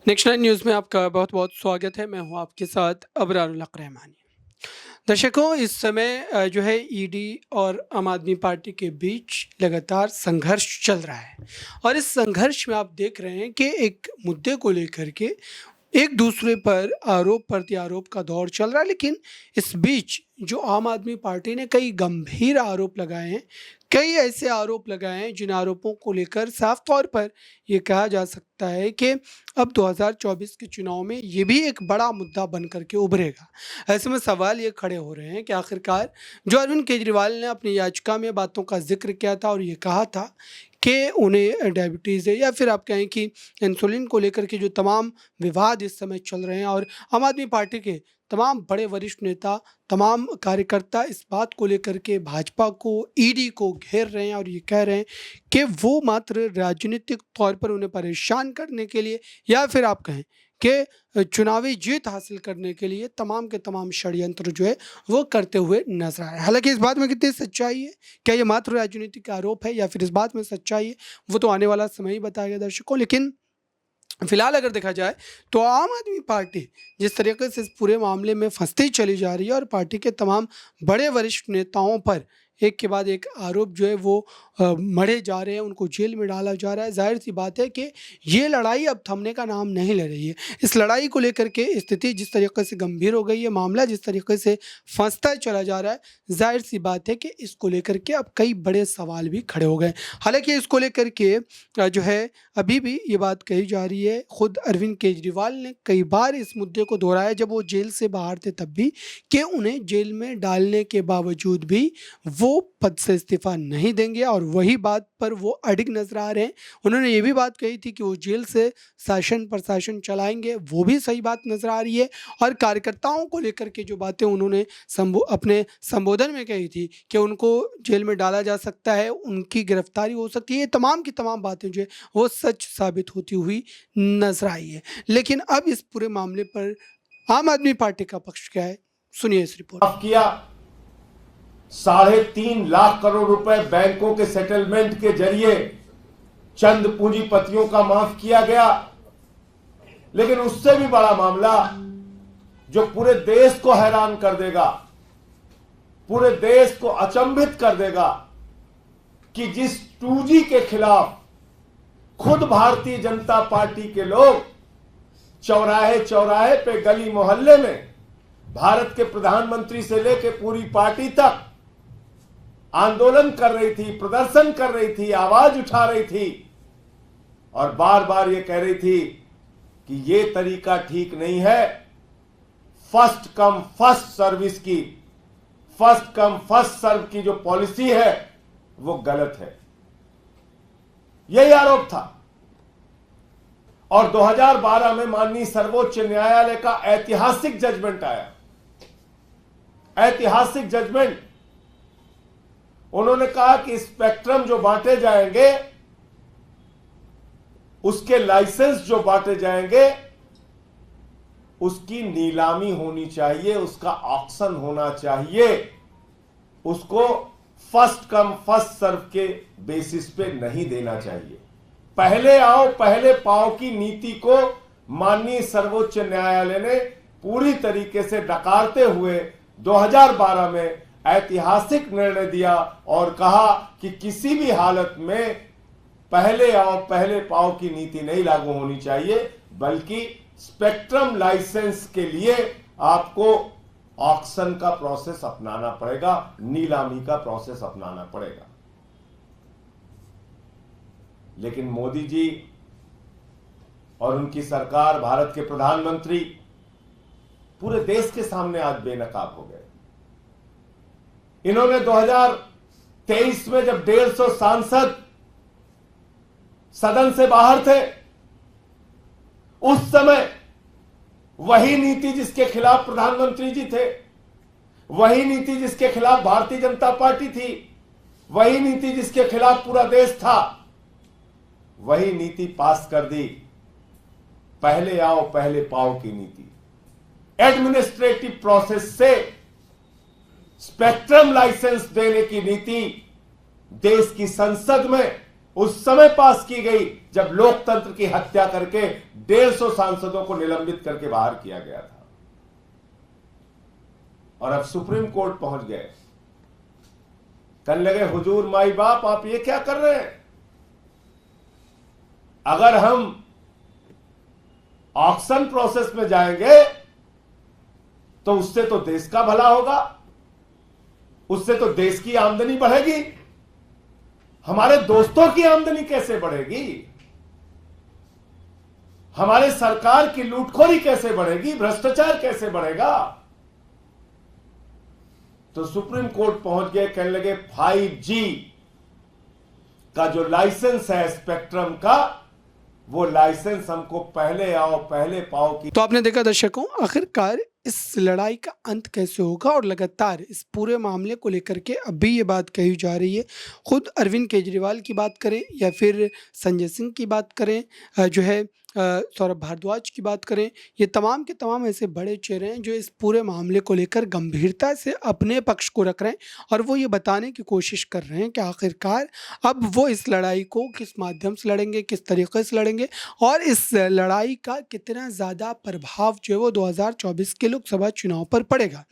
Next nine news में आपका बहुत बहुत स्वागत है। मैं हूं आपके साथ अबरारुल हक रहमानी। दर्शकों, इस समय जो है ईडी और आम आदमी पार्टी के बीच लगातार संघर्ष चल रहा है और इस संघर्ष में आप देख रहे हैं कि एक मुद्दे को लेकर के एक दूसरे पर आरोप प्रत्यारोप का दौर चल रहा है। लेकिन इस बीच जो आम आदमी पार्टी ने कई गंभीर आरोप लगाए हैं, कई ऐसे आरोप लगाए हैं जिन आरोपों को लेकर साफ तौर पर ये कहा जा सकता है कि अब 2024 के चुनाव में ये भी एक बड़ा मुद्दा बन करके उभरेगा। ऐसे में सवाल ये खड़े हो रहे हैं कि आखिरकार जो अरविंद केजरीवाल ने अपनी याचिका में बातों का जिक्र किया था और ये कहा था कि उन्हें डायबिटीज़ है, या फिर आप कहें कि इंसुलिन को लेकर के जो तमाम विवाद इस समय चल रहे हैं और आम आदमी पार्टी के तमाम बड़े वरिष्ठ नेता, तमाम कार्यकर्ता इस बात को लेकर के भाजपा को, ईडी को घेर रहे हैं और ये कह रहे हैं कि वो मात्र राजनीतिक तौर पर उन्हें परेशान करने के लिए, या फिर आप कहें कि चुनावी जीत हासिल करने के लिए तमाम के तमाम षड्यंत्र जो है वो करते हुए नजर आ रहे हैं। हालांकि इस बात में कितनी सच्चाई है, क्या ये मात्र राजनीतिक आरोप है या फिर इस बात में सच्चाई है, वो तो आने वाला समय ही बताएगा दर्शकों। लेकिन फिलहाल अगर देखा जाए तो आम आदमी पार्टी जिस तरीके से इस पूरे मामले में फंसती चली जा रही है और पार्टी के तमाम बड़े वरिष्ठ नेताओं पर एक के बाद एक आरोप जो है वो मढ़े जा रहे हैं, उनको जेल में डाला जा रहा है। जाहिर सी बात है कि ये लड़ाई अब थमने का नाम नहीं ले रही है। इस लड़ाई को लेकर के स्थिति जिस तरीके से गंभीर हो गई है, मामला जिस तरीके से फंसता चला जा रहा है, जाहिर सी बात है कि इसको लेकर के अब कई बड़े सवाल भी खड़े हो गए। हालांकि इसको लेकर के जो है अभी भी ये बात कही जा रही है, खुद अरविंद केजरीवाल ने कई बार इस मुद्दे को दोहराया जब वो जेल से बाहर थे तब भी, कि उन्हें जेल में डालने के बावजूद भी वो पद से इस्तीफा नहीं देंगे और वही बात पर वो अडिग नजर आ रहे हैं। उन्होंने ये भी बात कही थी कि वो जेल से शासन प्रशासन चलाएंगे, वो भी सही बात नजर आ रही है। और कार्यकर्ताओं को लेकर के जो बातें उन्होंने अपने संबोधन में कही थी कि उनको जेल में डाला जा सकता है, उनकी गिरफ्तारी हो सकती है, ये तमाम की तमाम बातें जो है वो सच साबित होती हुई नजर आई है। लेकिन अब इस पूरे मामले पर आम आदमी पार्टी का पक्ष क्या है, सुनिए इस रिपोर्ट किया। 3.5 लाख करोड़ रुपए बैंकों के सेटलमेंट के जरिए चंद पूंजीपतियों का माफ किया गया। लेकिन उससे भी बड़ा मामला जो पूरे देश को हैरान कर देगा, पूरे देश को अचंभित कर देगा, कि जिस 2G के खिलाफ खुद भारतीय जनता पार्टी के लोग चौराहे चौराहे पे, गली मोहल्ले में भारत के प्रधानमंत्री से लेकर पूरी पार्टी तक आंदोलन कर रही थी, प्रदर्शन कर रही थी, आवाज उठा रही थी और बार बार ये कह रही थी कि ये तरीका ठीक नहीं है। फर्स्ट कम फर्स्ट सर्विस की, फर्स्ट कम फर्स्ट सर्व की जो पॉलिसी है वो गलत है, यही आरोप था। और 2012 में माननीय सर्वोच्च न्यायालय का ऐतिहासिक जजमेंट आया, ऐतिहासिक जजमेंट। उन्होंने कहा कि स्पेक्ट्रम जो बांटे जाएंगे, उसके लाइसेंस जो बांटे जाएंगे, उसकी नीलामी होनी चाहिए, उसका ऑक्शन होना चाहिए, उसको फर्स्ट कम फर्स्ट सर्व के बेसिस पे नहीं देना चाहिए। पहले आओ पहले पाओ की नीति को माननीय सर्वोच्च न्यायालय ने पूरी तरीके से नकारते हुए 2012 में ऐतिहासिक निर्णय दिया और कहा कि किसी भी हालत में पहले आओ पहले पाओ की नीति नहीं लागू होनी चाहिए, बल्कि स्पेक्ट्रम लाइसेंस के लिए आपको ऑक्शन का प्रोसेस अपनाना पड़ेगा, नीलामी का प्रोसेस अपनाना पड़ेगा। लेकिन मोदी जी और उनकी सरकार, भारत के प्रधानमंत्री पूरे देश के सामने आज बेनकाब हो गए। इन्होंने 2023 में जब 150 सांसद सदन से बाहर थे, उस समय वही नीति जिसके खिलाफ प्रधानमंत्री जी थे, वही नीति जिसके खिलाफ भारतीय जनता पार्टी थी, वही नीति जिसके खिलाफ पूरा देश था, वही नीति पास कर दी, पहले आओ पहले पाओ की नीति। एडमिनिस्ट्रेटिव प्रोसेस से स्पेक्ट्रम लाइसेंस देने की नीति देश की संसद में उस समय पास की गई जब लोकतंत्र की हत्या करके 150 सांसदों को निलंबित करके बाहर किया गया था। और अब सुप्रीम कोर्ट पहुंच गए, कहने लगे हुजूर माई बाप आप ये क्या कर रहे हैं? अगर हम ऑक्शन प्रोसेस में जाएंगे तो उससे तो देश का भला होगा, उससे तो देश की आमदनी बढ़ेगी, हमारे दोस्तों की आमदनी कैसे बढ़ेगी, हमारे सरकार की लूटखोरी कैसे बढ़ेगी, भ्रष्टाचार कैसे बढ़ेगा? तो सुप्रीम कोर्ट पहुंच गए, कहने लगे 5G का जो लाइसेंस है स्पेक्ट्रम का, वो लाइसेंस हमको पहले आओ पहले पाओ की। तो आपने देखा दर्शकों, आखिरकार इस लड़ाई का अंत कैसे होगा और लगातार इस पूरे मामले को लेकर के अब भी ये बात कही जा रही है। खुद अरविंद केजरीवाल की बात करें या फिर संजय सिंह की बात करें, जो है सौरभ भारद्वाज की बात करें, ये तमाम के तमाम ऐसे बड़े चेहरे हैं जो इस पूरे मामले को लेकर गंभीरता से अपने पक्ष को रख रहे हैं और वो ये बताने की कोशिश कर रहे हैं कि आखिरकार अब वो इस लड़ाई को किस माध्यम से लड़ेंगे, किस तरीके से लड़ेंगे और इस लड़ाई का कितना ज़्यादा प्रभाव जो है वो 2024 के लोकसभा चुनाव पर पड़ेगा।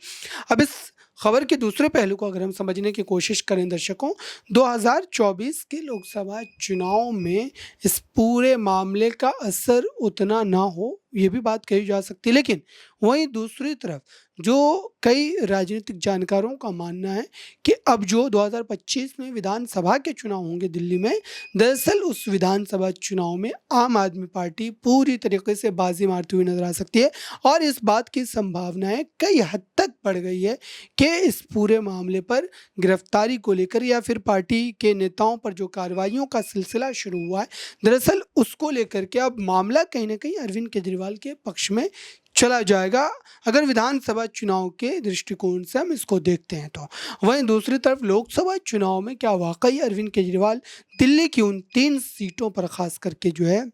अब इस खबर के दूसरे पहलू को अगर हम समझने की कोशिश करें दर्शकों, 2024 के लोकसभा चुनाव में इस पूरे मामले का असर उतना ना हो, ये भी बात कही जा सकती है। लेकिन वहीं दूसरी तरफ जो कई राजनीतिक जानकारों का मानना है कि अब जो 2025 में विधानसभा के चुनाव होंगे दिल्ली में, दरअसल उस विधानसभा चुनाव में आम आदमी पार्टी पूरी तरीके से बाजी मारती हुई नजर आ सकती है और इस बात की संभावनाएं कई हद तक बढ़ गई है कि इस पूरे मामले पर गिरफ्तारी को लेकर या फिर पार्टी के नेताओं पर जो कार्रवाइयों का सिलसिला शुरू हुआ है, दरअसल उसको लेकर के अब मामला कहीं ना कहीं अरविंद केजरीवाल के पक्ष में चला जाएगा अगर विधानसभा चुनाव के दृष्टिकोण से हम इसको देखते हैं तो। वहीं दूसरी तरफ लोकसभा चुनाव में क्या वाकई अरविंद केजरीवाल दिल्ली की उन 3 सीटों पर खास करके जो है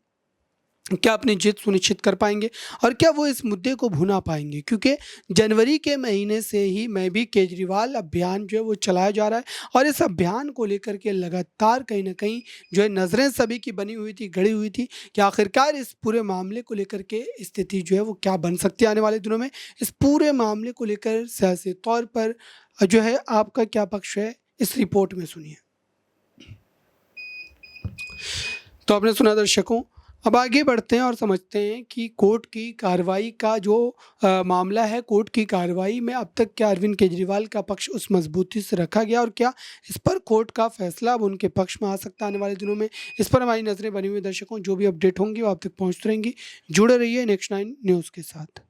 क्या अपनी जीत सुनिश्चित कर पाएंगे और क्या वो इस मुद्दे को भुना पाएंगे? क्योंकि जनवरी के महीने से ही मैं भी केजरीवाल अभियान जो है वो चलाया जा रहा है और इस अभियान को लेकर के लगातार कहीं ना कहीं जो है नज़रें सभी की बनी हुई थी, गड़ी हुई थी कि आखिरकार इस पूरे मामले को लेकर के स्थिति जो है वो क्या बन सकती है आने वाले दिनों में। इस पूरे मामले को लेकर सियासी तौर पर जो है आपका क्या पक्ष है, इस रिपोर्ट में सुनिए। तो आपने सुना दर्शकों, अब आगे बढ़ते हैं और समझते हैं कि कोर्ट की कार्रवाई का जो मामला है, कोर्ट की कार्रवाई में अब तक क्या अरविंद केजरीवाल का पक्ष उस मजबूती से रखा गया और क्या इस पर कोर्ट का फैसला अब उनके पक्ष में आ सकता है आने वाले दिनों में। इस पर हमारी नज़रें बनी हुई दर्शकों, जो भी अपडेट होंगी वो आप तक पहुँचती रहेंगी। जुड़े रहिए नेक्स्ट 9 न्यूज़ के साथ।